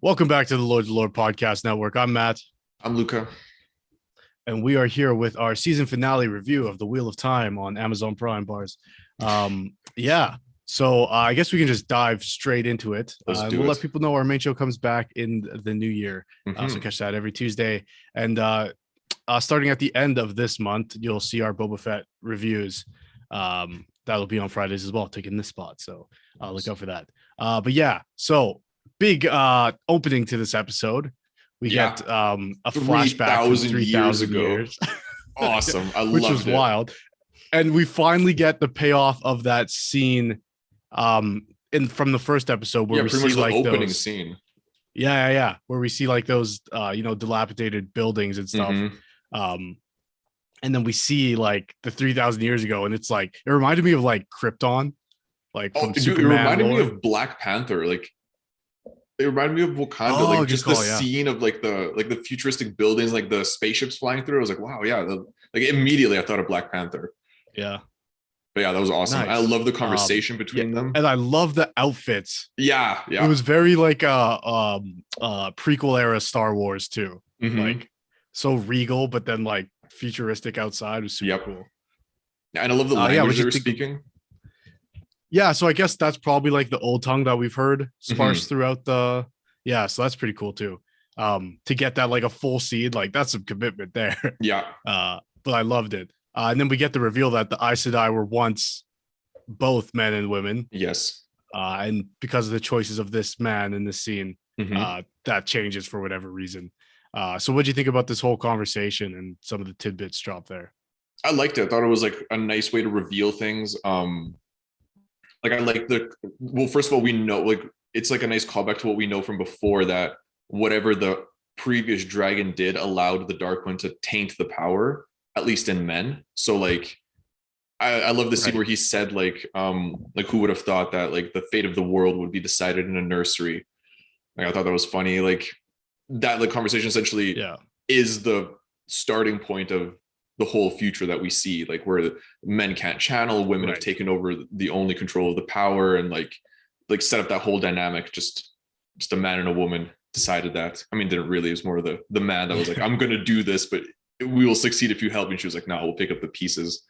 Welcome back to the Lords of Lore Podcast Network. I'm Matt, I'm Luca. and we are here with our season finale review of The Wheel of Time on Amazon Prime bars. So I guess we can just dive straight into it. Let's do We'll it. let people know our main show comes back in the new year. So catch that every Tuesday. And starting at the end of this month, you'll see our Boba Fett reviews. That'll be on Fridays as well, taking this spot. So look out for that. So big opening to this episode. We get a flashback from 3,000 years. Awesome. I which loved was it. wild. And we finally get the payoff of that scene from the first episode where we pretty see much like the opening those scene. where we see like those dilapidated buildings and stuff. And then we see like the 3,000 years ago, and it's like it reminded me of like Krypton, like from Superman. It reminded me of Black Panther. Like it reminded me of Wakanda, like just the scene of like the futuristic buildings, like the spaceships flying through. I was like, wow, yeah. Like immediately I thought of Black Panther. Yeah. But yeah, that was awesome. Nice. I love the conversation between them. And I love the outfits. Yeah. It was very like prequel era Star Wars too. Like so regal, but then like futuristic outside was super cool. And I love the language they were speaking. Yeah, so I guess that's probably like the old tongue that we've heard sparse throughout the. Yeah, so that's pretty cool too. To get that like a full seed, like that's some commitment there. Yeah. But I loved it. And then we get the reveal that the Aes Sedai were once both men and women. Yes. And because of the choices of this man in this scene, that changes for whatever reason. So what do you think about this whole conversation and some of the tidbits dropped there? I liked it. I thought it was like a nice way to reveal things. Like I like first of all, we know like it's like a nice callback to what we know from before, that whatever the previous dragon did allowed the Dark One to taint the power, at least in men. So like I love the scene where he said like who would have thought that like the fate of the world would be decided in a nursery. Like I thought that was funny. Like that like conversation essentially is the starting point of the whole future that we see, like where men can't channel, women have taken over the only control of the power, and like set up that whole dynamic. Just a man and a woman decided that. I mean, didn't really. It was more of the man that was like, I'm gonna do this, but we will succeed if you help me. And she was like, no, we'll pick up the pieces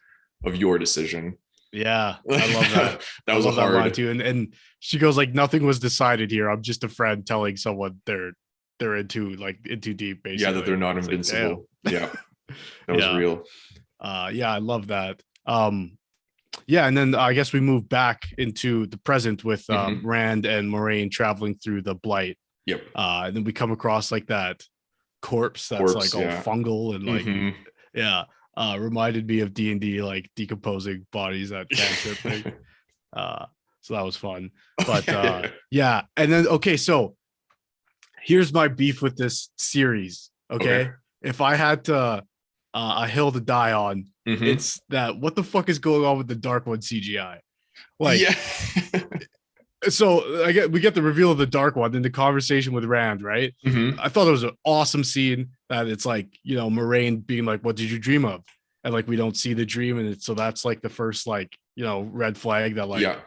of your decision. Yeah, I love that. That was a hard line too. And she goes like, nothing was decided here. I'm just a friend telling someone they're into deep, basically. Yeah, that they're not invincible. Yeah. That was real. I love that. And then I guess we move back into the present with Rand and Moraine traveling through the blight. Yep. And then we come across like that corpse that's like all fungal and like reminded me of D&D, like decomposing bodies, that cantrip thing. So that was fun. But and then so here's my beef with this series. Okay. If I had to a hill to die on, it's that what the fuck is going on with the Dark One CGI? Like, so we get the reveal of the Dark One in the conversation with Rand, right? I thought it was an awesome scene that it's like, Moraine being like, what did you dream of? And like, we don't see the dream. And so that's like the first, like, red flag that like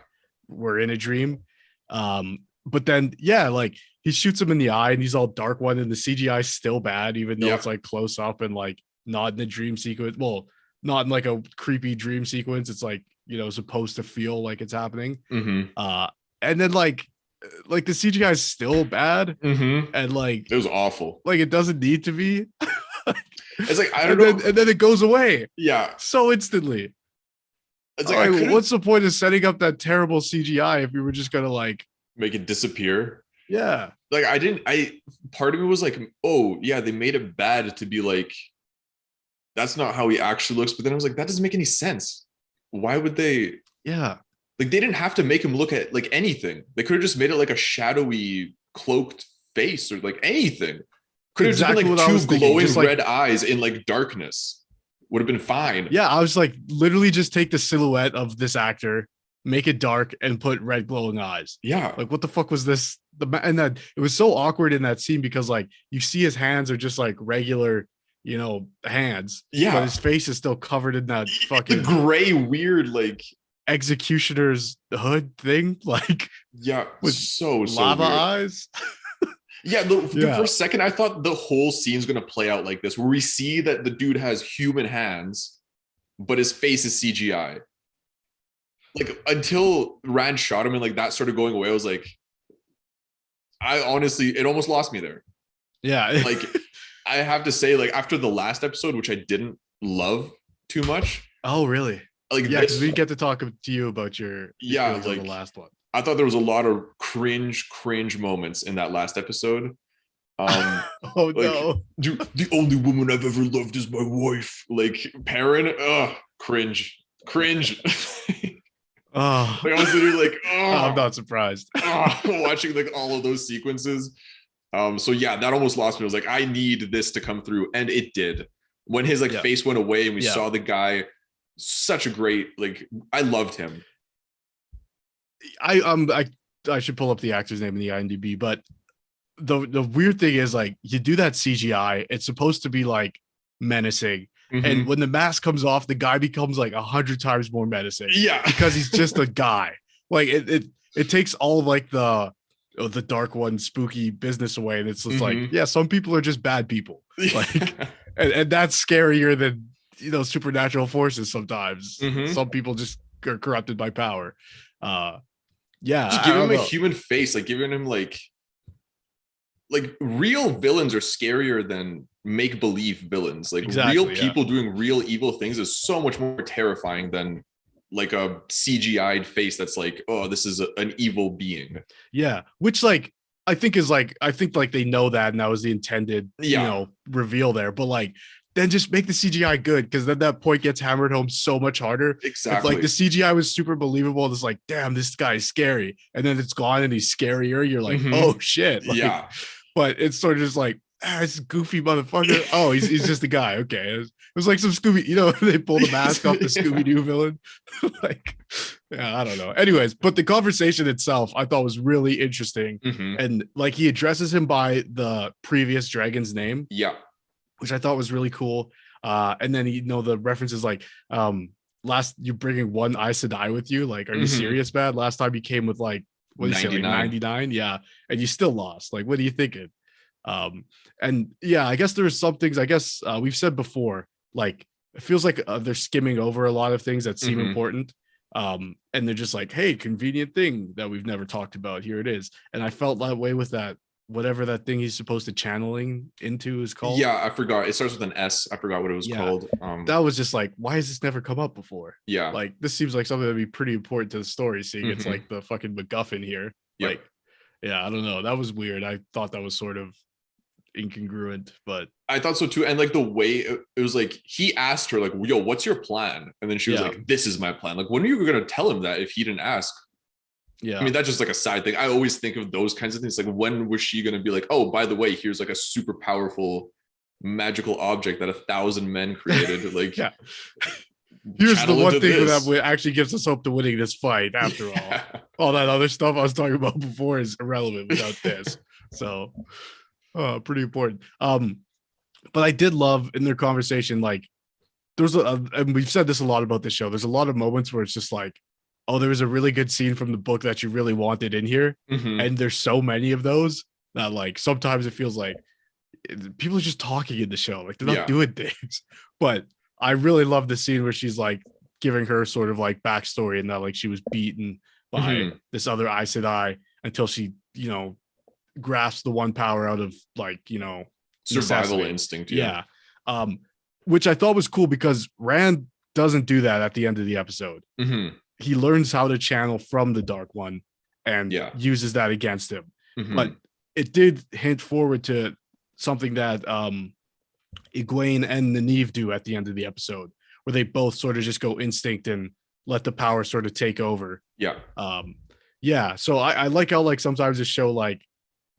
we're in a dream. But then, like he shoots him in the eye and he's all Dark One, and the CGI is still bad, even though it's like close up and like not in the dream sequence. Well, not in like a creepy dream sequence. It's like, supposed to feel like it's happening. And then like the CGI is still bad. And like, it was awful. Like it doesn't need to be. It's like, I don't know. And then it goes away. Yeah. So instantly. It's like, what's the point of setting up that terrible CGI if you were just gonna like make it disappear? Yeah. Like part of me was like, oh yeah, they made it bad to be like, that's not how he actually looks. But then I was like, that doesn't make any sense. Why would they? Yeah. Like they didn't have to make him look at like anything. They could have just made it like a shadowy cloaked face or like anything. Could have just been like two glowing red eyes in like darkness. Would have been fine. Yeah, I was like, literally just take the silhouette of this actor, make it dark, and put red glowing eyes. Yeah. Like, what the fuck was this? And that it was so awkward in that scene because like you see his hands are just like regular, hands. Yeah. But his face is still covered in that fucking the gray, weird, like executioner's hood thing. Like, with lava weird. eyes. Yeah, the first second I thought the whole scene's gonna play out like this, where we see that the dude has human hands, but his face is CGI. Like until Rand shot him and like that started going away, I was like, I honestly, it almost lost me there. Yeah. Like I have to say, like after the last episode, which I didn't love too much. Oh, really? Like yeah, because we get to talk to you about your feelings like on the last one. I thought there was a lot of cringe moments in that last episode. Oh like, no. The only woman I've ever loved is my wife. Like Perrin, cringe. Oh, like I was literally like, I'm not surprised. Watching like all of those sequences. So yeah, that almost lost me. I was like, I need this to come through, and it did. When his like face went away and we saw the guy, such a great, like, I loved him. I should pull up the actor's name in the IMDb, but the weird thing is, like, you do that CGI, it's supposed to be like menacing, and when the mask comes off, the guy becomes like 100 times more menacing. Yeah, because he's just a guy. Like it takes all of like the dark one spooky business away, and it's just like, yeah, some people are just bad people. Like, and that's scarier than, you know, supernatural forces sometimes. Some people just are corrupted by power. Just give him a human face, like giving him like real villains are scarier than make-believe villains. Like real people doing real evil things is so much more terrifying than like a CGI'd face that's like, oh, this is an evil being. Yeah, which like I think they know that, and that was the intended you know, reveal there. But like, then just make the CGI good, because then that point gets hammered home so much harder. Exactly. If like the CGI was super believable, it's like, damn, this guy's scary, and then it's gone and he's scarier. You're like, oh shit. Like, but it's sort of just like, this goofy motherfucker. Oh, he's just a guy. Okay. It was like some Scooby, you know, they pull the mask off the Scooby-Doo villain. Like, yeah, I don't know. Anyways, but the conversation itself I thought was really interesting. And like, he addresses him by the previous dragon's name. Yeah. Which I thought was really cool. And then, you know, the references like, you're bringing one Aes Sedai with you. Like, are you serious, man? Last time you came with like, what did you say, like 99? Yeah. And you still lost. Like, what are you thinking? And yeah, I guess there's some things, I guess we've said before, like, it feels like they're skimming over a lot of things that seem important. And they're just like, hey, convenient thing that we've never talked about. Here it is. And I felt that way with that, whatever that thing he's supposed to channeling into is called. Yeah, I forgot. It starts with an S. I forgot what it was called. That was just like, why has this never come up before? Yeah. Like, this seems like something that'd be pretty important to the story, seeing it's like the fucking MacGuffin here. Like, yeah, I don't know. That was weird. I thought that was sort of incongruent, but I thought so too. And like the way it was like, he asked her like, yo, what's your plan? And then she was like, this is my plan. Like, when are you going to tell him that if he didn't ask? I mean, that's just like a side thing. I always think of those kinds of things. Like, when was she going to be like, oh, by the way, here's like a super powerful magical object that 1,000 men created. Like, here's the one thing that actually gives us hope to winning this fight. After all that other stuff I was talking about before is irrelevant without this. So pretty important. But I did love in their conversation, like, there's and we've said this a lot about this show, there's a lot of moments where it's just like, oh, there was a really good scene from the book that you really wanted in here. And there's so many of those that, like, sometimes it feels like people are just talking in the show, like they're not doing things. But I really love the scene where she's like giving her sort of like backstory, and that like she was beaten by this other Aes Sedai until she, you know, grasps the one power out of, like, you know, survival instinct. Which I thought was cool, because Rand doesn't do that at the end of the episode. He learns how to channel from the Dark One and uses that against him. But it did hint forward to something that Egwene and Nynaeve do at the end of the episode, where they both sort of just go instinct and let the power sort of take over. So I like how, like, sometimes a show, like,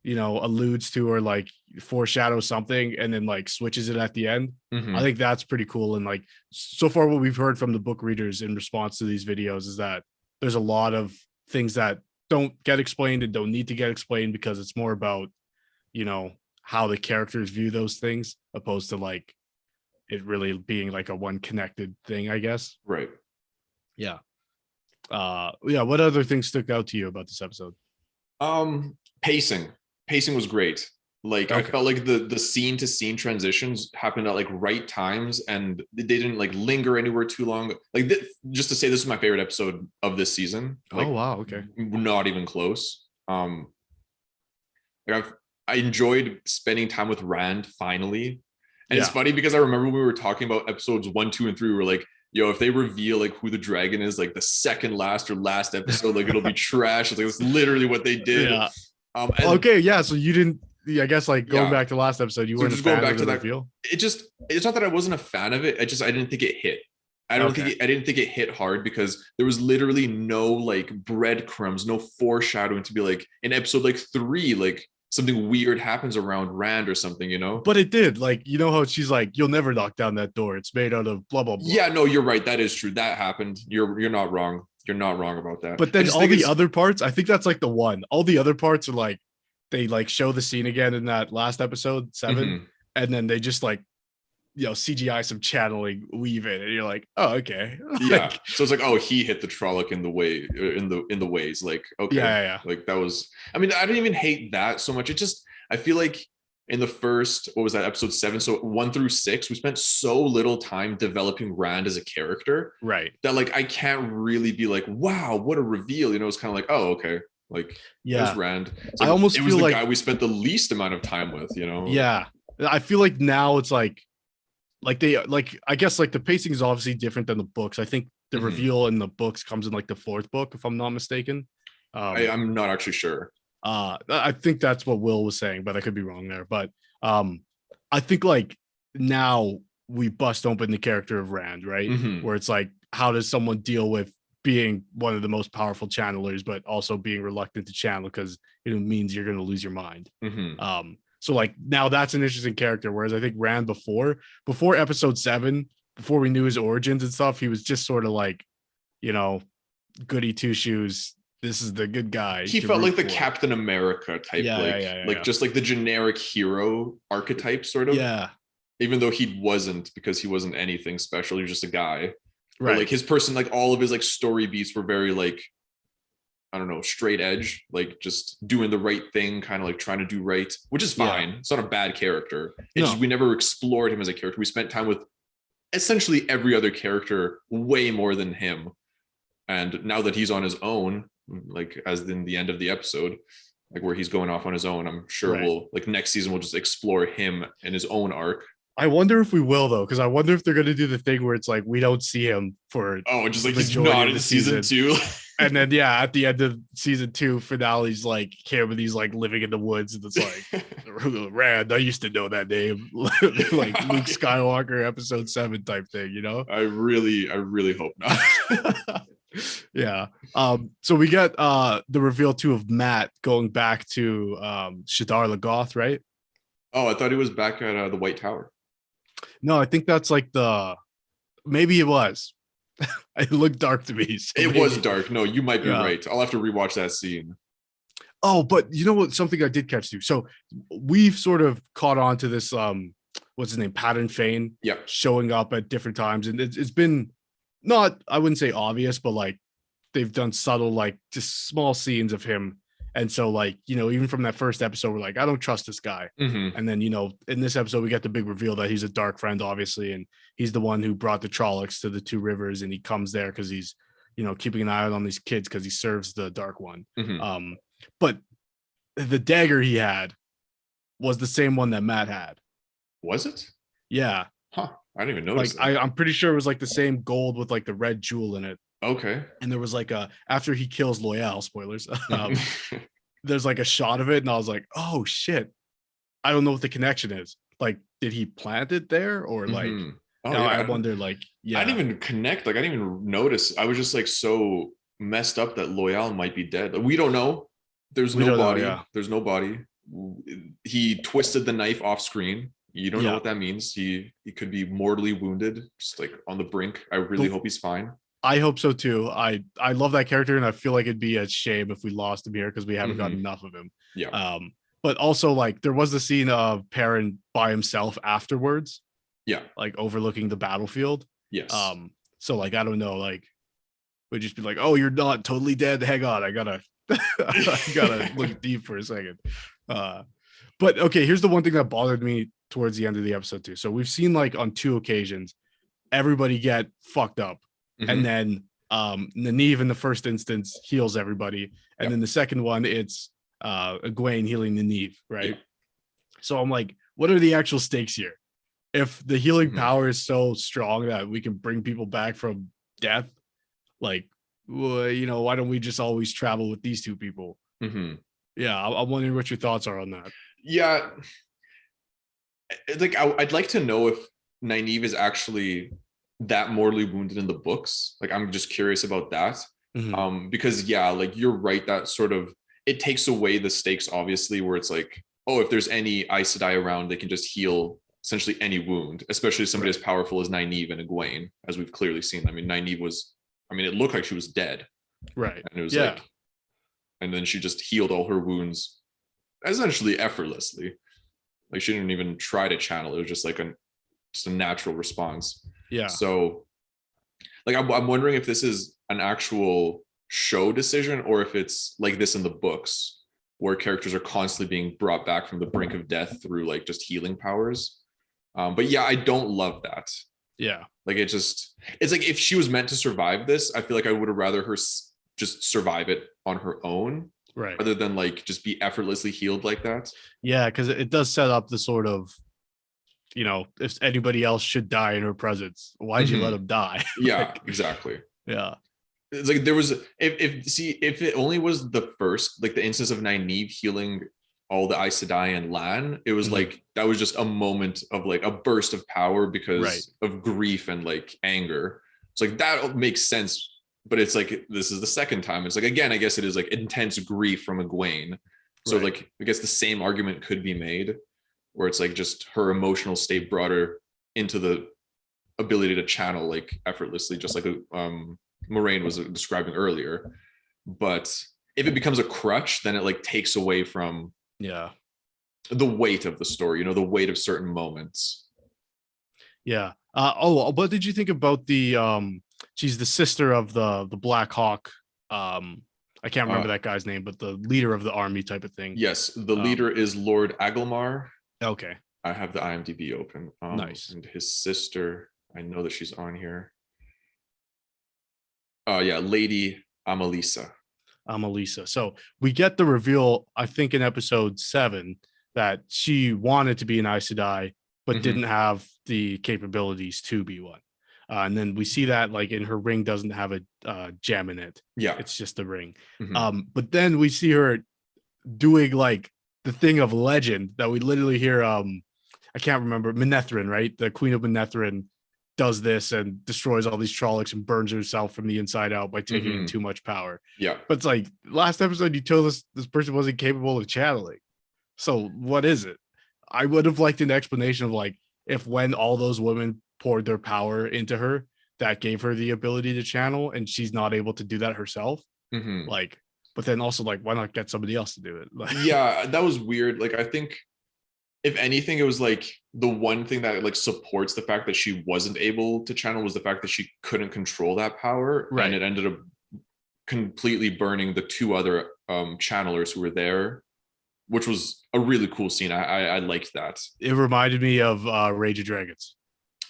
you know, alludes to or like foreshadows something and then like switches it at the end. I think that's pretty cool. And like, so far what we've heard from the book readers in response to these videos is that there's a lot of things that don't get explained and don't need to get explained, because it's more about, you know, how the characters view those things, opposed to like it really being like a one connected thing, I guess. Right. What other things stuck out to you about this episode? Pacing was great. Like I felt like the scene to scene transitions happened at like right times, and they didn't like linger anywhere too long. Like just to say, this is my favorite episode of this season. Like, oh wow, okay. Not even close. Like I enjoyed spending time with Rand finally. And it's funny because I remember when we were talking about episodes 1, 2, and 3, we were like, yo, if they reveal like who the dragon is, like the second last or last episode, like it'll be trash. Like it's literally what they did. Yeah. Okay, yeah. So you didn't. I guess like going back to last episode, you weren't just a fan going back of to the that reveal. It's not that I wasn't a fan of it. I didn't think it hit. I didn't think it hit hard because there was literally no like breadcrumbs, no foreshadowing to be like in episode like 3, like something weird happens around Rand or something, you know? But it did. Like, you know how she's like, you'll never knock down that door. It's made out of blah, blah, blah. Yeah, no, you're right. That is true. That happened. You're not wrong. You're not wrong about that. But then all the other parts, I think that's like the one. All the other parts are like, they like show the scene again in that last episode 7, and then they just like, you know, CGI some channeling, weave it, and you're like, oh, okay. Yeah. So it's like, oh, he hit the Trolloc in the way in the ways. Like, okay. Yeah. Like that was, I mean, I didn't even hate that so much. It just, I feel like in the first, what was that, episode 7? So 1 through 6, we spent so little time developing Rand as a character. Right. That like I can't really be like, wow, what a reveal. You know, it's kind of like, oh, okay. Like, yeah, Rand. Like, I almost it was the guy we spent the least amount of time with, you know? Yeah. I feel like now it's like they like, I guess like the pacing is obviously different than the books. I think the reveal in the books comes in like the 4th book, if I'm not mistaken. I'm not actually sure. I think that's what Will was saying, but I could be wrong there. But I think like now we bust open the character of Rand, right? Where it's like, how does someone deal with being one of the most powerful channelers, but also being reluctant to channel because it means you're going to lose your mind. So like now that's an interesting character. Whereas I think Rand before episode 7, before we knew his origins and stuff, he was just sort of like, you know, goody two shoes. This is the good guy. He felt like the Captain America type, just like the generic hero archetype, sort of. Yeah. Even though he wasn't, because he wasn't anything special. He was just a guy. Right. But like his person, like all of his like story beats were very like, I don't know, straight edge, like just doing the right thing, kind of like trying to do right, which is fine. It's not a bad character. It's just we never explored him as a character. We spent time with essentially every other character way more than him. And now that he's on his own, like as in the end of the episode, like where he's going off on his own, I'm sure we'll like next season we'll just explore him in his own arc. I wonder if we will though, because I wonder if they're going to do the thing where it's like we don't see him for just like he's not in season 2, and then at the end of season 2 finale's like him and he's like living in the woods and it's like Rand, I used to know that name, like Luke Skywalker episode 7 type thing, you know. I really hope not. Yeah. So we get the reveal too of Matt going back to Shadar Logoth, right? Oh, I thought he was back at the White Tower. No, I think that's like maybe it was. It looked dark to me. So it was dark. No, you might be right. I'll have to rewatch that scene. Oh, but you know what? Something I did catch too. So we've sort of caught on to this, what's his name? Pattern Fane. Yeah. Showing up at different times. And it's been not, I wouldn't say obvious, but like they've done subtle, like just small scenes of him. And so like, you know, even from that first episode, we're like, I don't trust this guy. And then, you know, in this episode, we get the big reveal that he's a dark friend, obviously. And he's the one who brought the Trollocs to the 2 rivers. And he comes there because he's, you know, keeping an eye out on these kids because he serves the Dark One. But the dagger he had was the same one that Matt had. Was it? Yeah. Huh. I didn't even notice. Like I'm pretty sure it was like the same gold with like the red jewel in it. Okay. And there was like after he kills Loyal, spoilers, there's like a shot of it, and I was like, oh shit. I don't know what the connection is. Like, did he plant it there? Or like I wonder, like, I didn't even connect, like I didn't even notice. I was just like so messed up that Loyal might be dead. We don't know. There's no body. There's no body. He twisted the knife off screen. You don't know what that means. He could be mortally wounded, just like on the brink. I really hope he's fine. I hope so too. I love that character, and I feel like it'd be a shame if we lost him here because we haven't got enough of him. Yeah. But also like there was the scene of Perrin by himself afterwards. Yeah. Like overlooking the battlefield. Yes. So like I don't know, like we'd just be like, oh, you're not totally dead. Hang on, I gotta look deep for a second. But okay, here's the one thing that bothered me towards the end of the episode too. So we've seen like on 2 occasions everybody get fucked up, and then Nynaeve in the first instance heals everybody, and then the second one it's Egwene healing Nynaeve, right? So I'm like, what are the actual stakes here? If the healing power is so strong that we can bring people back from death, like, well, you know, why don't we just always travel with these two people? Yeah, I'm wondering what your thoughts are on that. Yeah, like I'd like to know if Nynaeve is actually that mortally wounded in the books. Like, I'm just curious about that. Because yeah, like you're right, that sort of, it takes away the stakes, obviously, where it's like, oh, if there's any Aes Sedai around, they can just heal essentially any wound, especially somebody as powerful as Nynaeve and Egwene, as we've clearly seen. I mean, Nynaeve was, I mean, it looked like she was dead. Right. And it was like, and then she just healed all her wounds essentially effortlessly. Like, she didn't even try to channel. It was just like just a natural response. Yeah. So like, I'm wondering if this is an actual show decision or if it's like this in the books, where characters are constantly being brought back from the brink of death through like just healing powers. But yeah, I don't love that. Yeah. Like, it's like, if she was meant to survive this, I feel like I would have rather her just survive it on her own, right, rather than like just be effortlessly healed like that. Yeah, because it does set up the sort of, you know, if anybody else should die in her presence, why'd you let him die? Yeah, like, exactly. Yeah. It's like there was, if it only was the first, like the instance of Nynaeve healing all the Aes Sedai and Lan, it was like, that was just a moment of like a burst of power because of grief and like anger. It's like, that makes sense. But it's like, this is the second time. It's like, again, I guess it is like intense grief from Egwene. So like, I guess the same argument could be made, where it's like just her emotional state brought her into the ability to channel like effortlessly, just like Moraine was describing earlier. But if it becomes a crutch, then it like takes away from the weight of the story, you know, the weight of certain moments. Yeah. What did you think about the she's the sister of the Black Hawk? I can't remember that guy's name, but the leader of the army type of thing. Yes, the leader is Lord Agelmar. Okay. I have the IMDb open. Nice. And his sister, I know that she's on here. Yeah, Lady Amalisa. Amalisa. So we get the reveal, I think, in episode 7 that she wanted to be an Aes Sedai, but didn't have the capabilities to be one. And then we see that like in her ring doesn't have a gem in it. Yeah, it's just a ring. But then we see her doing like the thing of legend that we literally hear. I can't remember, Manetheren, right? The Queen of Manetheren does this and destroys all these Trollocs and burns herself from the inside out by taking in too much power. Yeah, but it's like last episode you told us this person wasn't capable of channeling. So what is it? I would have liked an explanation of like, if when all those women poured their power into her, that gave her the ability to channel and she's not able to do that herself. Like, but then also like, why not get somebody else to do it? Yeah, that was weird. Like, I think if anything, it was like the one thing that like supports the fact that she wasn't able to channel was the fact that she couldn't control that power. And it ended up completely burning the 2 other channelers who were there, which was a really cool scene. I liked that. It reminded me of Rage of Dragons.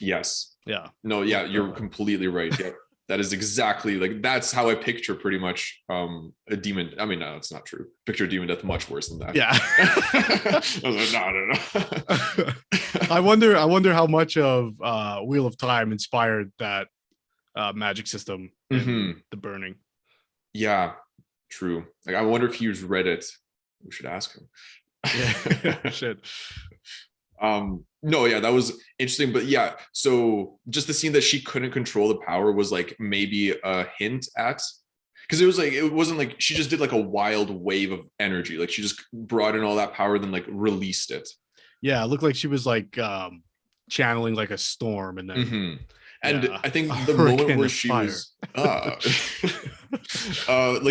Yes. Yeah. No, yeah, you're completely right. Yeah. That is exactly like, that's how I picture pretty much a demon. I mean, no, it's not true. Picture demon death much worse than that. Yeah. I was like, no. I wonder how much of Wheel of Time inspired that magic system in the burning. Yeah, true. Like, I wonder if he's read it. We should ask him. Yeah, shit. No, yeah, that was interesting. But yeah, so just the scene that she couldn't control the power was like maybe a hint at, because it was like, it wasn't like she just did like a wild wave of energy. Like, she just brought in all that power, then like released it. Yeah, it looked like she was like channeling like a storm, and then and I think the moment where she was like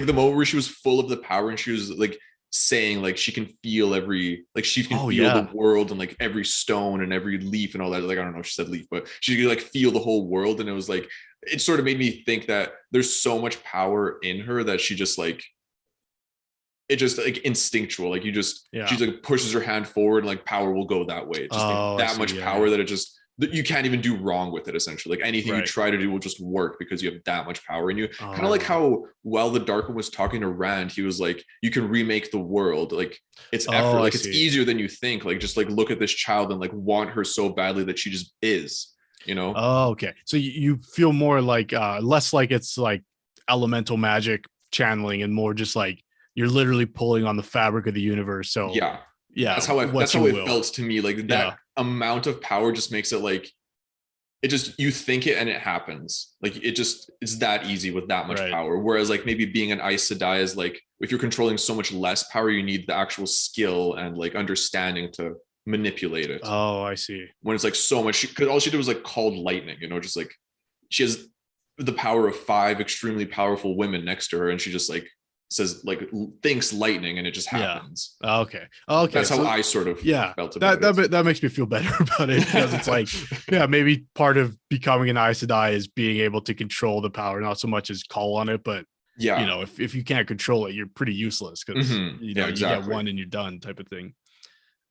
the moment where she was full of the power and she was like saying like she can feel every, like she can feel the world and like every stone and every leaf and all that. Like, I don't know if she said leaf, but she could like feel the whole world. And it was like, it sort of made me think that there's so much power in her that she just like it just like instinctual. Like she like pushes her hand forward and like power will go that way. It's just like that much power that it just, that you can't even do wrong with it, essentially. Like anything you try to do will just work because you have that much power in you. Kind of like how while the Dark One was talking to Rand, he was like, you can remake the world. Like it's effort, like it's easier than you think. Like just like look at this child and like want her so badly that she just is, you know? Oh, okay. So you feel more like less like it's like elemental magic channeling and more just like you're literally pulling on the fabric of the universe. So yeah, that's how it felt to me. Like that amount of power just makes it like, it just, you think it and it happens. Like it's that easy with that much power. Whereas like maybe being an Aes Sedai is like, if you're controlling so much less power, you need the actual skill and like understanding to manipulate it. Oh, I see. When it's like so much, because all she did was like called lightning, you know, just like she has the power of 5 extremely powerful women next to her, and she just like says like thinks lightning and it just happens. Okay. That's how I sort of felt about it. That makes me feel better about it, because it's like maybe part of becoming an Aes Sedai is being able to control the power, not so much as call on it, but you know, if you can't control it, you're pretty useless, because you know, you get one and you're done type of thing.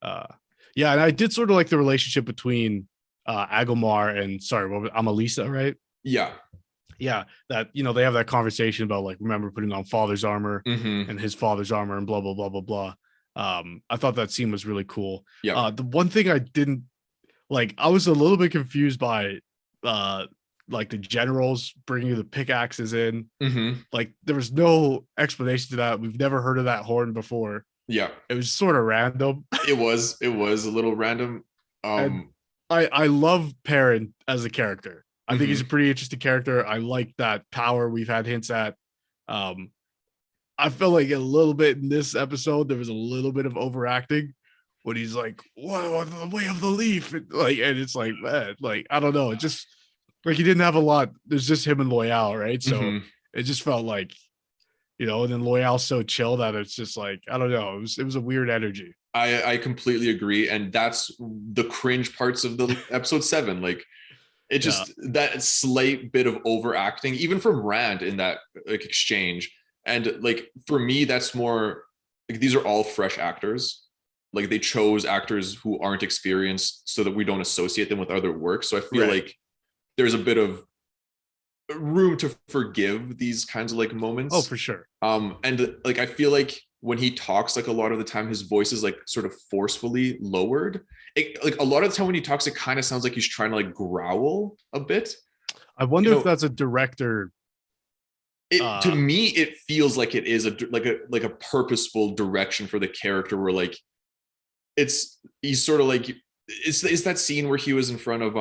And I did sort of like the relationship between Agomar and Amalisa, right? That, you know, they have that conversation about like, remember putting on father's armor and his father's armor and blah blah blah blah blah. I thought that scene was really cool. The one thing I didn't like, I was a little bit confused by like the generals bringing the pickaxes in. Like there was no explanation to that. We've never heard of that horn before. It was sort of random. It was a little random. I love Perrin as a character. I think he's a pretty interesting character. I like that power we've had hints at. I felt like a little bit in this episode, there was a little bit of overacting when he's like, "Whoa, the way of the leaf," and it's like, man, like I don't know, it just like he didn't have a lot. There's just him and Loyal, right? So it just felt like, you know, and then Loyal's so chill that it's just like, I don't know, it was a weird energy. I completely agree, and that's the cringe parts of the episode 7, like. It just that slight bit of overacting, even from Rand in that like exchange. And like for me, that's more like these are all fresh actors. Like they chose actors who aren't experienced so that we don't associate them with other work. So I feel like there's a bit of room to forgive these kinds of like moments. Oh, for sure. And like I feel like when he talks, like a lot of the time his voice is like sort of forcefully lowered. Like a lot of the time when he talks, it kind of sounds like he's trying to like growl a bit. I wonder if that's a director. To me, it feels like it is a purposeful direction for the character, where like he's sort of like it's that scene where he was in front of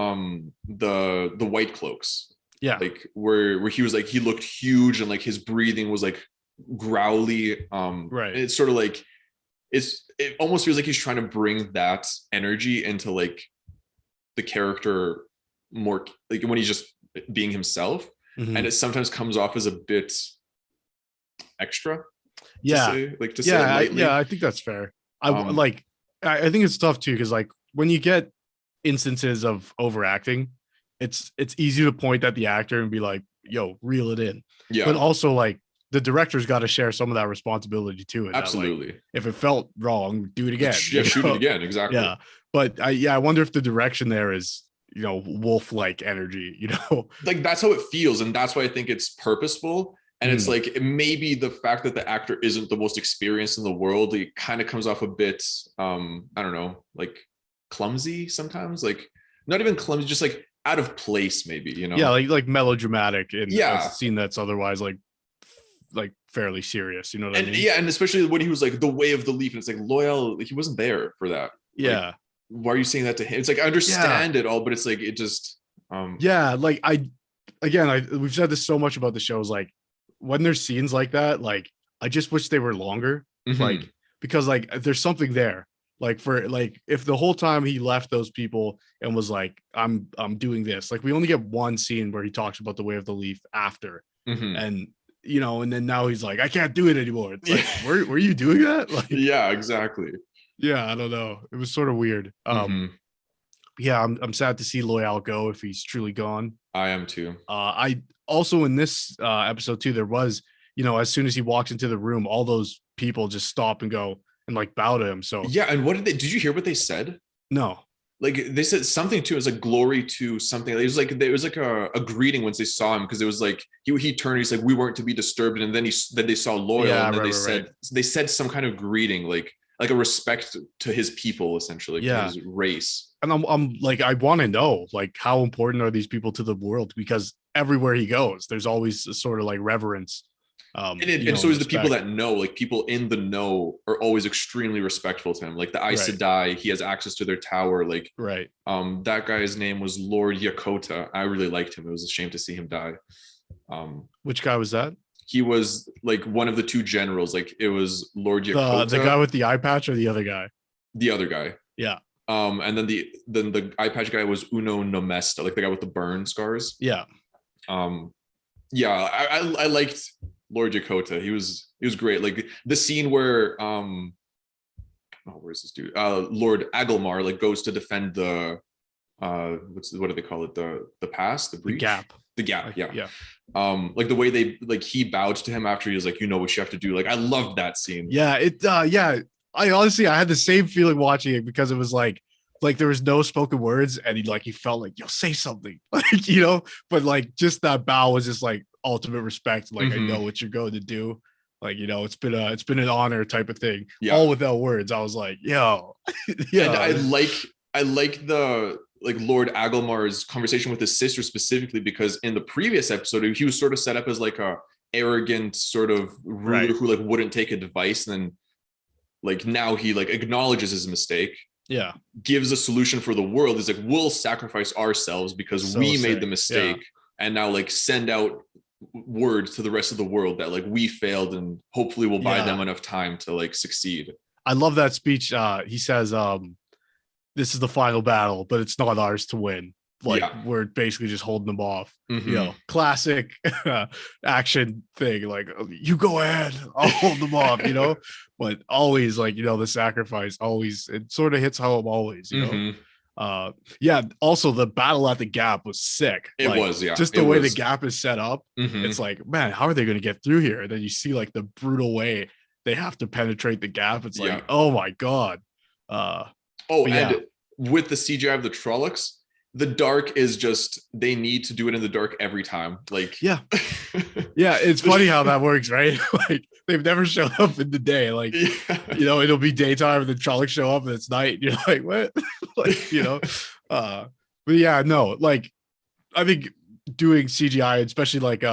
the White Cloaks. Like where he was like, he looked huge and like his breathing was like growly. It's sort of like it almost feels like he's trying to bring that energy into like the character more, like when he's just being himself, and it sometimes comes off as a bit extra. I think that's fair. I think it's tough too, because like when you get instances of overacting, it's easy to point at the actor and be like, yo, reel it in. But also like the director's got to share some of that responsibility too. Absolutely. Like, if it felt wrong, do it again. Shoot it again. Exactly. But I wonder if the direction there is, you know, wolf-like energy, you know, like that's how it feels. And that's why I think it's purposeful. And it's like, maybe the fact that the actor isn't the most experienced in the world, it kind of comes off a bit, I don't know, like clumsy sometimes, like not even clumsy, just like out of place, maybe, you know? Like melodramatic in a scene that's otherwise like fairly serious, you know what I mean? And especially when he was like the way of the leaf, and it's like Loyal, he wasn't there for that. Like, why are you saying that to him? It's like I understand it all, but it's like it just like we've said this so much about the shows, like when there's scenes like that, like I just wish they were longer, like because like there's something there, like for like if the whole time he left those people and was like, I'm doing this, like we only get one scene where he talks about the way of the leaf after, and you know, and then now he's like, I can't do it anymore. It's like, were you doing that? Like, exactly. I don't know. It was sort of weird. I'm sad to see Loyal go if he's truly gone. I am too. I also in this episode too, there was, you know, as soon as he walks into the room, all those people just stop and go and like bow to him. So yeah, and what did you hear what they said? no. Like they said something too. It was like glory to something. It was like a greeting once they saw him, because it was like he turned. He's like, we weren't to be disturbed, and then they saw Loyal, and then they said some kind of greeting, like a respect to his people, essentially, like to his race. And I'm like, I want to know, like, how important are these people to the world? Because everywhere he goes, there's always a sort of like reverence. And so is the people that know, like people in the know are always extremely respectful to him. Like the Aes Sedai, he has access to their tower. Like, that guy's name was Lord Yakota. I really liked him. It was a shame to see him die. Which guy was that? He was like one of the two generals. Like it was Lord Yakota. The guy with the eye patch, or the other guy? The other guy. Yeah. And then the eye patch guy was Uno Nomesta, like the guy with the burn scars. Yeah. Yeah, I liked Lord Yakota. He was great. Like the scene where where's this dude? Lord Agelmar like goes to defend the what do they call it? The pass, the breach? The gap. Yeah. Like the way he bowed to him after he was like, you know what you have to do. Like I loved that scene. Yeah, I honestly I had the same feeling watching it, because it was like there was no spoken words, and he felt like, you'll say something, like, you know, but like just that bow was just like ultimate respect. Like, I know what you're going to do. Like, you know, it's been an honor type of thing. Yeah. All without words. I was like, yo. Yeah. And I like the like Lord Agelmar's conversation with his sister specifically, because in the previous episode, he was sort of set up as like a arrogant sort of ruler who like wouldn't take advice. And then like now he like acknowledges his mistake. Yeah. Gives a solution for the world. Is like, we'll sacrifice ourselves because we made the mistake. Yeah. And now like send out word to the rest of the world that like we failed, and hopefully we'll buy them enough time to like succeed. I love that speech. He says, this is the final battle, but it's not ours to win. Like we're basically just holding them off. You know, classic action thing. Like, you go ahead, I'll hold them off, you know, but always like, you know, the sacrifice always, it sort of hits home always, you know. Also the battle at the gap was sick. It was just the way the gap is set up. It's like, man, how are they going to get through here? And then you see like the brutal way they have to penetrate the gap. It's like, oh my god. And with the CGI of the Trollocs, the dark is just, they need to do it in the dark every time. Like, it's funny how that works, right? Like they've never shown up in the day. Like, you know, it'll be daytime and the Trollocs show up and it's night. And you're like, what? Like, you know, but yeah, no, like I think doing CGI, especially like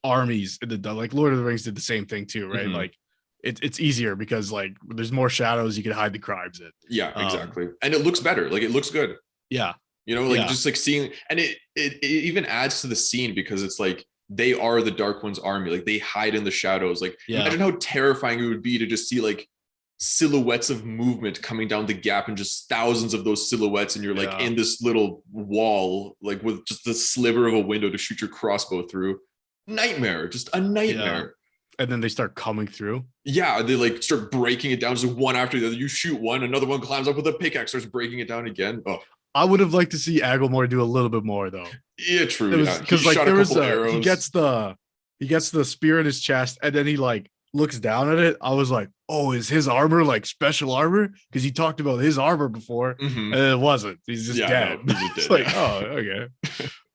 armies in the like Lord of the Rings did the same thing too, right? Like it's easier because like there's more shadows, you can hide the crimes in. Yeah, exactly. And it looks better. Like it looks good. Yeah. You know, like just like seeing, and it even adds to the scene because it's like they are the Dark One's army. Like they hide in the shadows. Like imagine how terrifying it would be to just see like silhouettes of movement coming down the gap and just thousands of those silhouettes, and you're like in this little wall, like with just the sliver of a window to shoot your crossbow through. Nightmare, just a nightmare. And then they start coming through. Yeah, they like start breaking it down, just one after the other. You shoot one, another one climbs up with a pickaxe, starts breaking it down again. Oh. I would have liked to see Agelmar do a little bit more though. Yeah, true. Because like there was he gets the spear in his chest, and then he like looks down at it. I was like, oh, is his armor like special armor? Because he talked about his armor before, and it wasn't. He's just dead. No, he's just dead. It's like, oh, okay.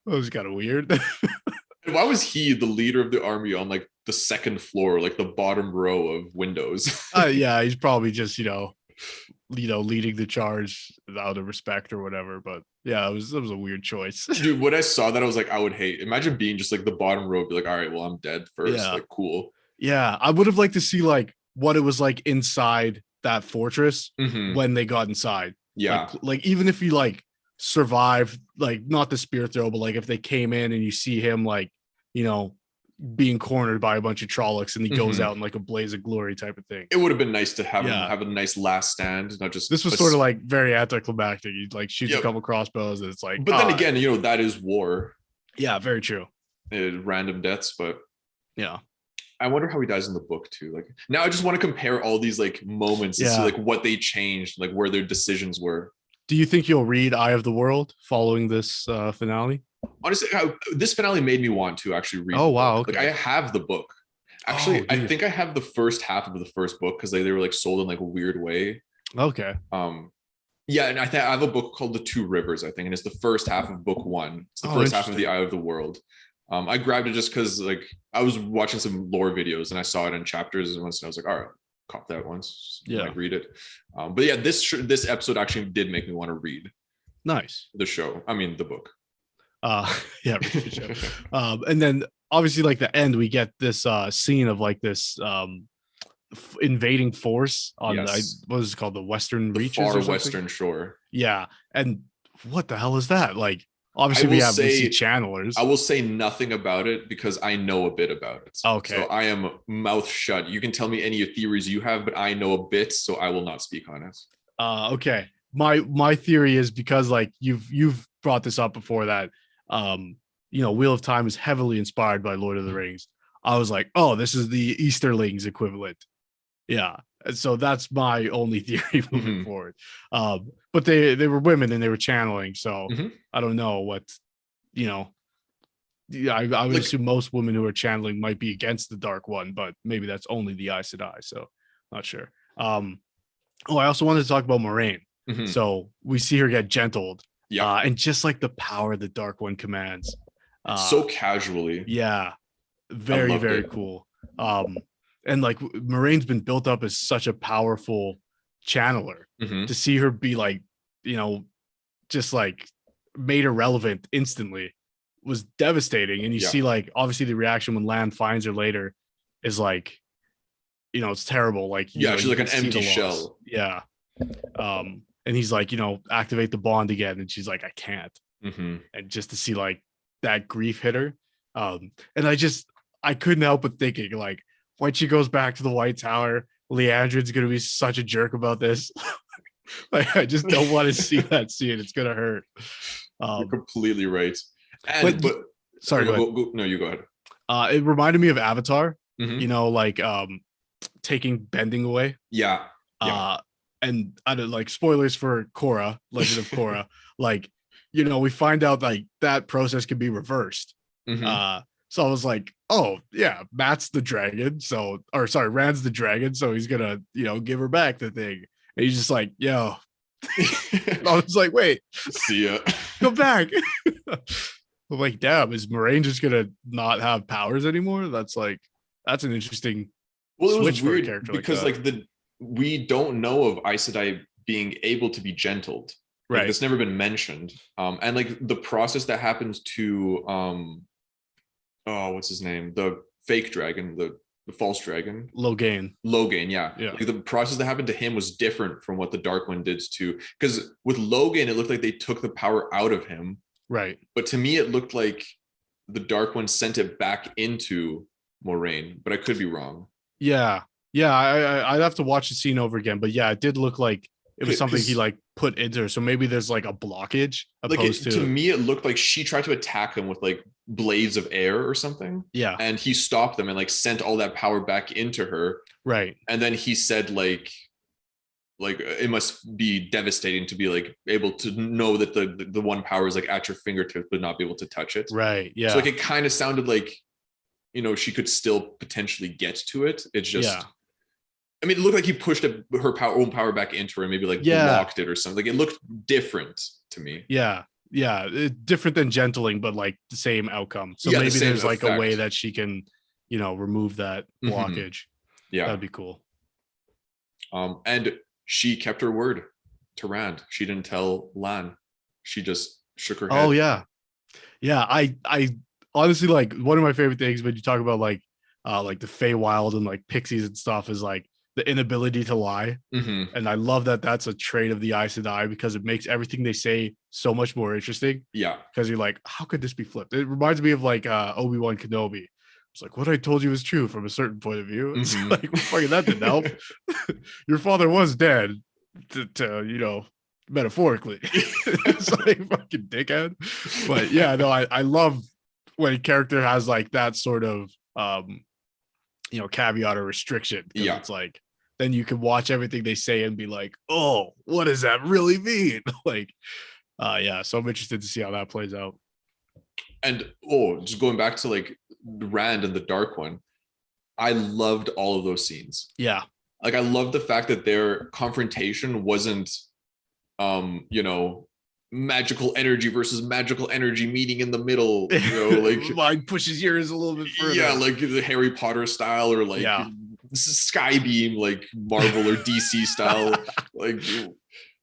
That was kind of weird. Why was he the leader of the army on like the second floor, like the bottom row of windows? He's probably just leading the charge out of respect or whatever. But yeah, it was a weird choice. Dude, when I saw that, I was like, I would imagine being just like the bottom row, be like, all right, well, I'm dead first. Like, cool. Yeah, I would have liked to see like what it was like inside that fortress when they got inside. Yeah, like even if you like survive, like not the spear throw, but like if they came in and you see him like, you know, being cornered by a bunch of Trollocs and he goes out in like a blaze of glory type of thing. It would have been nice to have him have a nice last stand, not just this was sort of like very anticlimactic. He like shoots a couple crossbows and it's like, but then again, you know, that is war. Yeah, very true. Random deaths, but yeah. I wonder how he dies in the book too. Like now I just want to compare all these like moments and see like what they changed, like where their decisions were. Do you think you'll read Eye of the World following this finale? Honestly, this finale made me want to actually read. Oh wow, okay. Like I have the book, Actually, I think I have the first half of the first book because they were like sold in like a weird way. Okay. Yeah, and I have a book called The Two Rivers, I think, and it's the first half of book one. It's the first half of The Eye of the World. I grabbed it just because like I was watching some lore videos and I saw it in chapters and once, and I was like, all right, cop that once. Yeah, like read it. But yeah, this episode actually did make me want to read. Nice. The show. I mean, the book. Yeah, the show. And then obviously, like the end, we get this scene of like this invading force on what is it called, the Western Reaches, far Western Shore. Yeah, and what the hell is that? Like, obviously, we see channelers. I will say nothing about it because I know a bit about it. Okay, so I am mouth shut. You can tell me any theories you have, but I know a bit, so I will not speak on it. Okay, my theory is because like you've brought this up before that Wheel of Time is heavily inspired by Lord of the Rings. I was like, oh, this is the Easterlings equivalent. Yeah. And so that's my only theory moving forward. But they were women and they were channeling. So I don't know what, I would assume most women who are channeling might be against the Dark One, but maybe that's only the Aes Sedai. So not sure. I also wanted to talk about Moraine. So we see her get gentled. Yeah. And just like the power the Dark One commands. So casually. Yeah. Very, very cool. And like Moraine's been built up as such a powerful channeler. To see her be like, just like made irrelevant instantly was devastating. And you see like obviously the reaction when Lan finds her later is like, it's terrible. Like, she's like an empty shell. Yeah. And he's like, activate the bond again. And she's like, I can't. And just to see like that grief hit her. And I couldn't help but thinking like, when she goes back to the White Tower, Liandrin's going to be such a jerk about this. Like, I just don't want to see that scene. It's going to hurt. You're completely right. But sorry, no, you go ahead. It reminded me of Avatar, like taking bending away. Yeah. And I don't like spoilers for Korra, Legend of Korra. Like, we find out like that process can be reversed. So I was like, oh yeah, Rand's the dragon. So he's gonna, give her back the thing. And he's just like, yo. I was like, wait, see ya. Go back. I'm like, damn, is Moraine just gonna not have powers anymore? That's an interesting switch for a character because like we don't know of Aes Sedai being able to be gentled. Right. It's never been mentioned. And like the process that happens to what's his name? The fake dragon, the false dragon. Logain, yeah. Like the process that happened to him was different from what the Dark One did to, because with Logain, it looked like they took the power out of him. Right. But to me, it looked like the Dark One sent it back into Moraine, but I could be wrong. Yeah. Yeah. I'd have to watch the scene over again, but yeah, it did look like it was something he like put into her. So maybe there's like a blockage opposed to me, it looked like she tried to attack him with like blades of air or something. Yeah. And he stopped them and like sent all that power back into her. Right. And then he said like it must be devastating to be like able to know that the one power is like at your fingertips, but not be able to touch it. Right. Yeah. So like it kind of sounded like, she could still potentially get to it. It's just, I mean, it looked like he pushed her own power back into her and maybe like blocked it or something. Like it looked different to me. Yeah. Yeah. Different than gentling, but like the same outcome. So maybe there's like a way that she can, remove that blockage. Yeah. That'd be cool. And she kept her word to Rand. She didn't tell Lan. She just shook her head. Oh yeah. Yeah. I honestly, like, one of my favorite things when you talk about like the Feywild and like pixies and stuff is like the inability to lie. And I love that that's a trait of the Aes Sedai because it makes everything they say so much more interesting. Yeah. Because you're like, how could this be flipped? It reminds me of like Obi-Wan Kenobi. It's like, what I told you was true from a certain point of view. It's like, fucking that didn't help. Your father was dead to metaphorically. It's like fucking dickhead. But yeah, no, I love when a character has like that sort of caveat or restriction. Yeah. It's like then you can watch everything they say and be like, oh, what does that really mean? Like so I'm interested to see how that plays out. And just going back to like Rand and the Dark One, I loved all of those scenes. Yeah. Like I love the fact that their confrontation wasn't you know, magical energy versus magical energy meeting in the middle, you know, like mine pushes yours a little bit further. Yeah, like the Harry Potter style, or like Skybeam, like Marvel or DC style. Like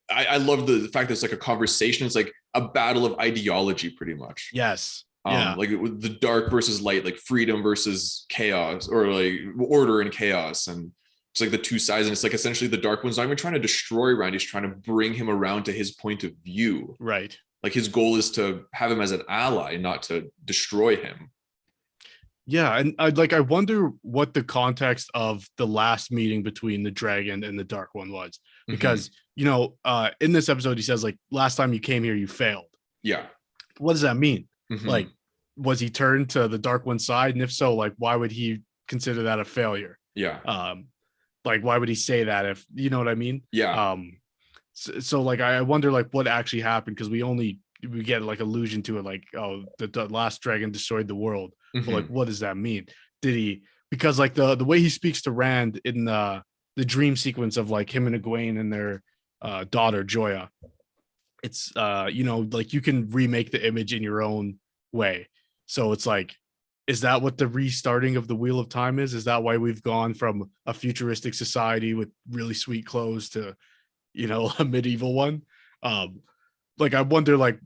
I love the fact that it's like a conversation. It's like a battle of ideology, pretty much. Yes. Like the dark versus light, like freedom versus chaos, or like order and chaos, and it's like the two sides. And it's like essentially the dark one's not even trying to destroy Rand, he's trying to bring him around to his point of view. Right. Like his goal is to have him as an ally, not to destroy him. Yeah, and I wonder what the context of the last meeting between the dragon and the dark one was, because you know, in this episode he says like, last time you came here you failed. Yeah. What does that mean? Like, was he turned to the dark one's side, and if so, like why would he consider that a failure? Yeah. Like why would he say that, if you know what I mean? Yeah. So like I wonder like what actually happened, because we get like allusion to it, like, oh, the last dragon destroyed the world. But like, what does that mean? Did he, because like the way he speaks to Rand in the dream sequence of like him and Egwene and their daughter Joya, it's you know, like you can remake the image in your own way. So it's like, is that what the restarting of the Wheel of Time is? Is that why we've gone from a futuristic society with really sweet clothes to, you know, a medieval one? Like I wonder like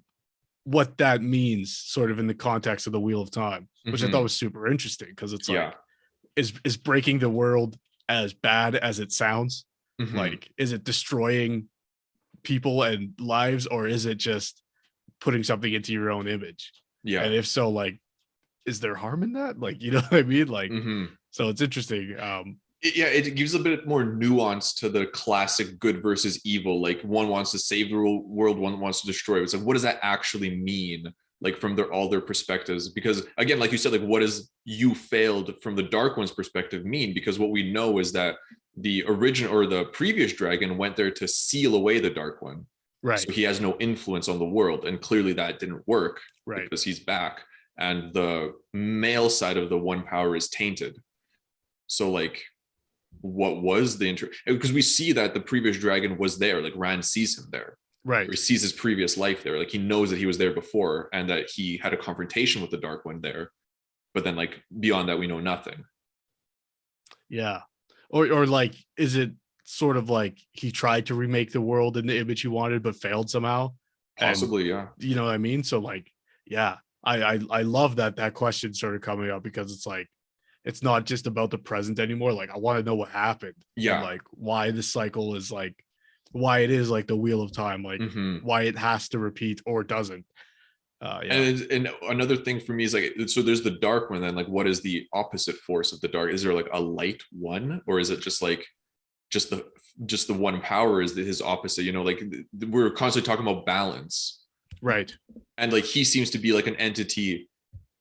what that means sort of in the context of the Wheel of Time, which I thought was super interesting, because it's like, is breaking the world as bad as it sounds? Like, is it destroying people and lives, or is it just putting something into your own image? Yeah. And if so, like, is there harm in that? Like, you know what I mean? Like, so it's interesting. It gives a bit more nuance to the classic good versus evil. Like one wants to save the world, one wants to destroy it. It's like, what does that actually mean? Like from all their perspectives? Because again, like you said, like what does you failed from the Dark One's perspective mean? Because what we know is that the original or the previous dragon went there to seal away the Dark One. Right. So he has no influence on the world. And clearly that didn't work, right? Because he's back. And the male side of the one power is tainted. So like, what was the because we see that the previous dragon was there, like Rand sees him there, right? Or he sees his previous life there, like he knows that he was there before and that he had a confrontation with the Dark One there, but then like beyond that we know nothing. Yeah. Or like, is it sort of like he tried to remake the world in the image he wanted but failed somehow? Possibly. And, you know what I mean? So like, yeah, I love that question sort of coming up, because it's like, it's not just about the present anymore. Like I want to know what happened. Yeah. And like why this cycle is like, why it is like the Wheel of Time, like why it has to repeat or doesn't. And another thing for me is like, so there's the dark one, then like what is the opposite force of the dark? Is there like a light one, or is it just like just the one power is his opposite? You know, like we're constantly talking about balance, right? And like he seems to be like an entity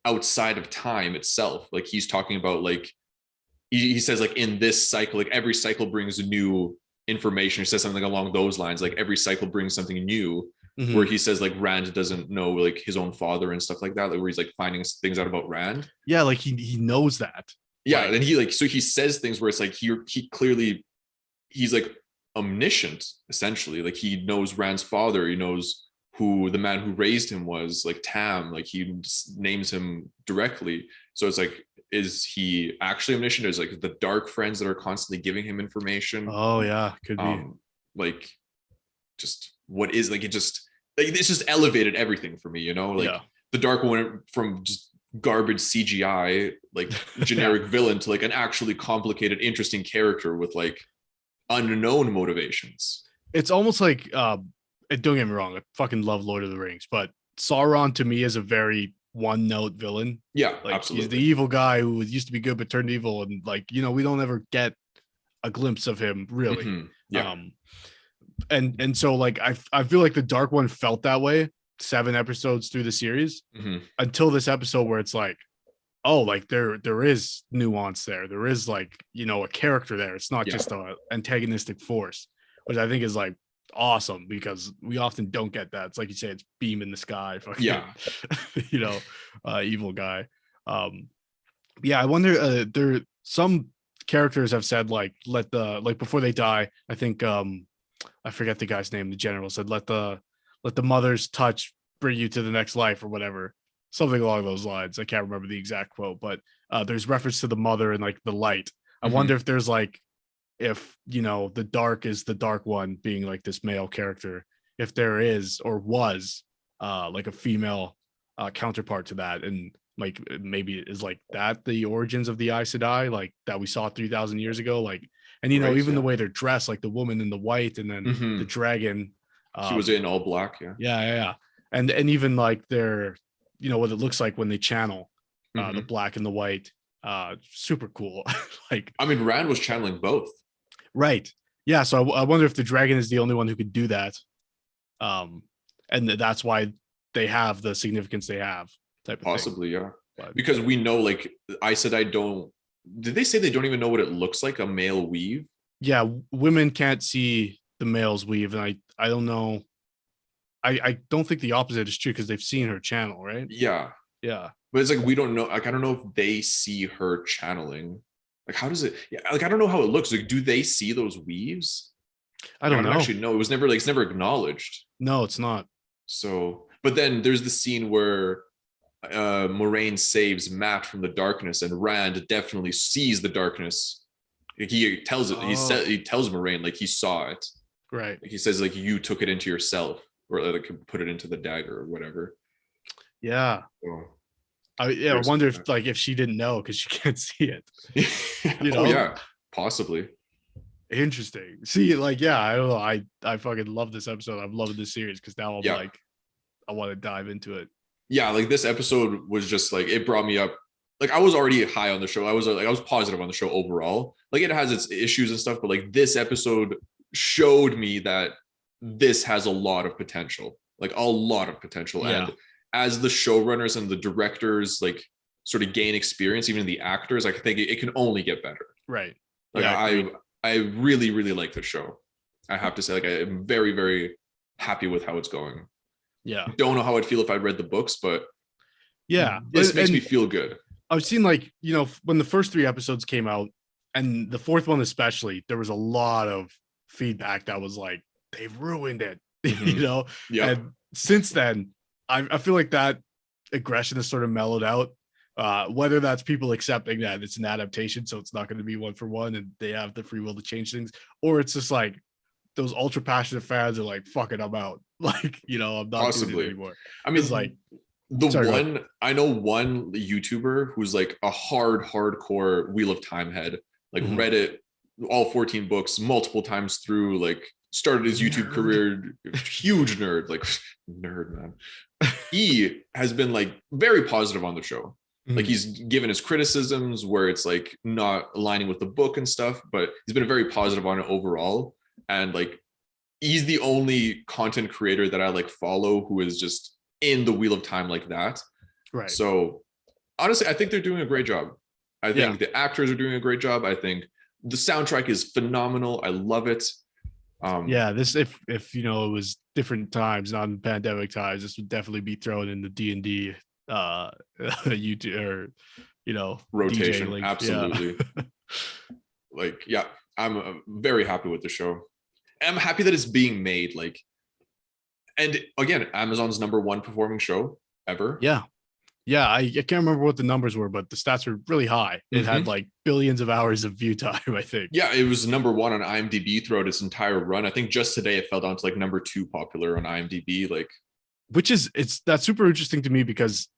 outside of time itself. Like he's talking about like he says like in this cycle, like every cycle brings new information. He says something along those lines, like every cycle brings something new. Where he says like Rand doesn't know like his own father and stuff like that, like where he's like finding things out about Rand. Yeah, like he knows that. Yeah, and he like, so he says things where it's like he clearly, he's like omniscient essentially. Like he knows Rand's father, he knows who the man who raised him was, like Tam, like he names him directly. So it's like, is he actually omniscient? Is like the dark friends that are constantly giving him information? Oh yeah, could be. Like just what is like, it just like this just elevated everything for me, you know, like the Dark One went from just garbage CGI, like generic villain, to like an actually complicated, interesting character with like unknown motivations. It's almost like don't get me wrong, I fucking love Lord of the Rings, but Sauron to me is a very one-note villain. Yeah, like absolutely. He's the evil guy who used to be good but turned evil, and like, you know, we don't ever get a glimpse of him really. Yeah. And so like I feel like the Dark One felt that way 7 episodes through the series until this episode where it's like, oh, like there is nuance there is like, you know, a character there. It's not just a antagonistic force, which I think is like awesome, because we often don't get that. It's like you say, it's beam in the sky, fucking, you know, evil guy. I wonder, some characters have said like before they die, I think I forget the guy's name, the general said let the mother's touch bring you to the next life or whatever, something along those lines. I can't remember the exact quote, but there's reference to the mother and like the light. I wonder if there's like, if the dark is the dark one being like this male character, if there is or was like a female counterpart to that, and like maybe is like that the origins of the Aes Sedai, like that we saw 3,000 years ago, like, and Right, even the way they're dressed, like the woman in the white and then the dragon, he was in all black. Yeah. And even like their, what it looks like when they channel the black and the white, super cool. Like, I mean, Rand was channeling both. Right. Yeah. So I wonder if the dragon is the only one who could do that. And that's why they have the significance they have. Type of Possibly, thing. yeah. But, because we know, like I said, did they say they don't even know what it looks like, a male weave? Yeah. Women can't see the male's weave. And I don't know. I don't think the opposite is true because they've seen her channel, right? Yeah. Yeah. But it's like, we don't know. Like, I don't know if they see her channeling. Like, how does it? Yeah, like I don't know how it looks. Like, do they see those weaves? I don't know. Actually, no. It was never like, it's never acknowledged. No, it's not. So, but then there's the scene where Moraine saves Matt from the darkness, and Rand definitely sees the darkness. Like, he tells it. He tells Moraine like he saw it. Right. Like, he says like you took it into yourself, or like put it into the dagger or whatever. Yeah. So, I wonder if like if she didn't know because she can't see it. Oh yeah, possibly. Interesting. See, like, yeah, I don't know. I fucking love this episode. I'm loving this series because now I'm like, I want to dive into it. Yeah, like this episode was just like, it brought me up. Like, I was already high on the show. I was positive on the show overall. Like, it has its issues and stuff, but like this episode showed me that this has a lot of potential. Like, a lot of potential. Yeah. And as the showrunners and the directors like sort of gain experience, even the actors, I think it can only get better. Right. Like, I really, really like the show. I have to say, like, I'm very, very happy with how it's going. Yeah. I don't know how I'd feel if I read the books, but yeah, this makes me feel good. I've seen, like, when the first 3 episodes came out, and the 4th one especially, there was a lot of feedback that was like, they've ruined it, Yeah. And since then, I feel like that aggression has sort of mellowed out. Whether that's people accepting that it's an adaptation, so it's not going to be 1-for-1 and they have the free will to change things, or it's just like those ultra passionate fans are like, fuck it, I'm out. Like, I'm not doing it anymore. I mean, it's like I know one YouTuber who's like a hardcore Wheel of Time head, like read it, all 14 books multiple times through, like started his YouTube career, huge nerd, like nerd, man. He has been like very positive on the show. Like, he's given his criticisms where it's like not aligning with the book and stuff, but he's been very positive on it overall. And like, he's the only content creator that I like follow who is just in the Wheel of Time like that. Right. So honestly, I think they're doing a great job. I think the actors are doing a great job. I think the soundtrack is phenomenal. I love it. This if it was different times, not in pandemic times, this would definitely be thrown in the D&D YouTube or rotation. DJ link. Absolutely. Like, yeah, I'm very happy with the show. I'm happy that it's being made. Like, and again, Amazon's #1 performing show ever. Yeah, I can't remember what the numbers were, but the stats were really high. It had like billions of hours of view time, I think. Yeah, it was #1 on IMDb throughout its entire run. I think just today it fell down to like #2 popular on IMDb. Like, that's super interesting to me because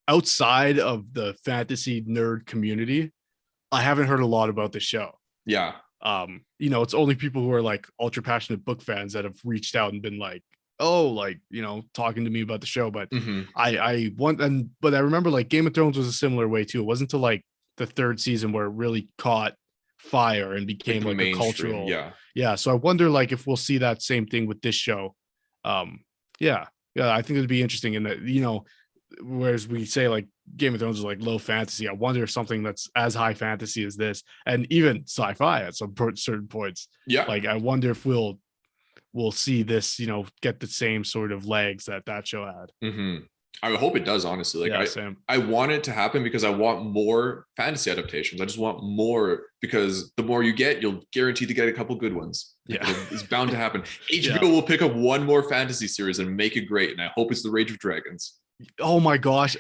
outside of the fantasy nerd community, I haven't heard a lot about the show. Yeah. It's only people who are like ultra passionate book fans that have reached out and been like, oh, like, talking to me about the show. But but I remember like Game of Thrones was a similar way too. It wasn't until like the 3rd season where it really caught fire and became like a cultural. Yeah. So I wonder like if we'll see that same thing with this show. Yeah, I think it'd be interesting in that, whereas we say like Game of Thrones is like low fantasy, I wonder if something that's as high fantasy as this, and even sci-fi at some certain points. Yeah. Like, I wonder if we'll see this, get the same sort of legs that show had. I hope it does, honestly. Like I want it to happen because I want more fantasy adaptations. I just want more, because the more you get, you'll guarantee to get a couple good ones. Yeah. It's bound to happen. HBO will pick up one more fantasy series and make it great. And I hope it's the Rage of Dragons. Oh my gosh.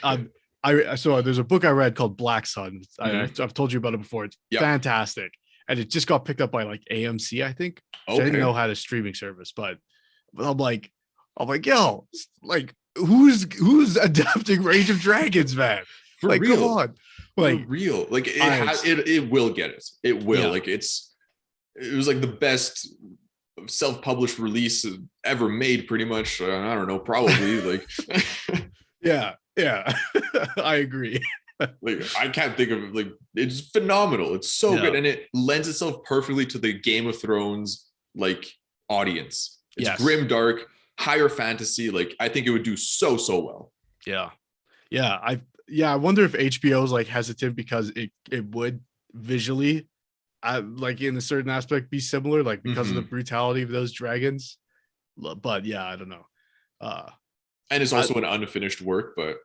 So there's a book I read called Black Sun. I've told you about it before. It's fantastic. And it just got picked up by like AMC, I think. Okay. I didn't know had a streaming service, but I'm like, yo, like, who's adapting Rage of Dragons, man? For like, real. Come on. Like, for real. Like it will get it. It will. Yeah. Like it was like the best self-published release ever made, pretty much. I don't know, probably. Like yeah. I agree. Like I can't think of it. Like it's phenomenal. It's so good, and it lends itself perfectly to the Game of Thrones like audience. It's grim, dark, higher fantasy. Like I think it would do so well. I wonder if HBO is like hesitant because it would visually like in a certain aspect be similar, like because of the brutality of those dragons. But yeah, I don't know. And it's also an unfinished work, but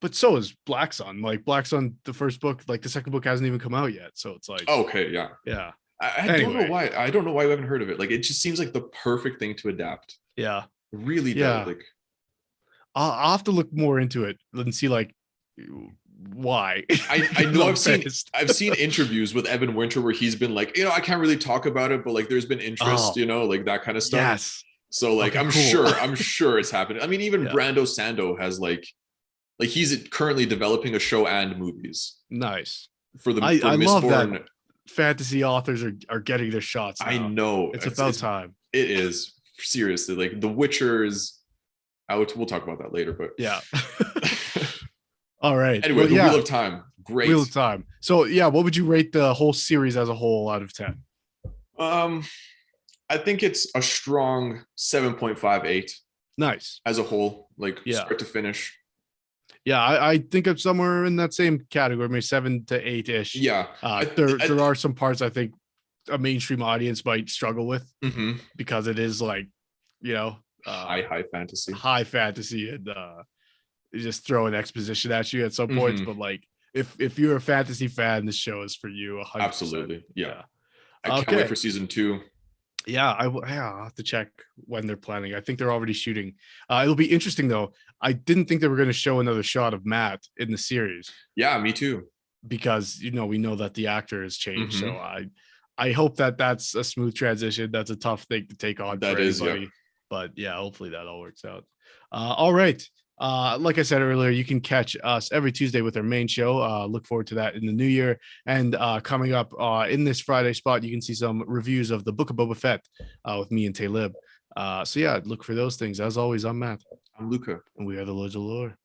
but so is Black Sun. Like Black Sun, the first book, like the second book hasn't even come out yet, so it's like okay. Don't know why. I don't know why we haven't heard of it. Like it just seems like the perfect thing to adapt. Yeah, really does. Like I'll have to look more into it and see like why. I know I've seen interviews with Evan Winter where he's been like, I can't really talk about it, but like there's been interest, like that kind of stuff. Yes. So like I'm sure it's happening. I mean, even Brando Sando has like he's currently developing a show and movies. Nice. For the I love that fantasy authors are getting their shots now. I know. It's about time. It is. Seriously. Like The Witcher is we'll talk about that later, but yeah. All right. Anyway, The Wheel of Time. Great. Wheel of Time. So what would you rate the whole series as a whole out of 10? I think it's a strong 7.58. Nice. As a whole, like start to finish. Yeah, I think I'm somewhere in that same category, maybe 7 to 8-ish. Yeah. There are some parts I think a mainstream audience might struggle with because it is like, high fantasy. High fantasy, and just throw an exposition at you at some points. But like if you're a fantasy fan, this show is for you 100%. Absolutely. Yeah. I can't wait for season 2. Yeah, I'll have to check when they're planning. I think they're already shooting. It'll be interesting though. I didn't think they were going to show another shot of Matt in the series. Yeah, me too. Because we know that the actor has changed. So I hope that's a smooth transition. That's a tough thing to take on. That for is, anybody. But hopefully that all works out. All right. Like I said earlier, you can catch us every Tuesday with our main show. Look forward to that in the new year. And coming up in this Friday spot, you can see some reviews of the Book of Boba Fett with me and Talib. So look for those things. As always, I'm Matt. I'm Luca. And we are the Lords of Lore.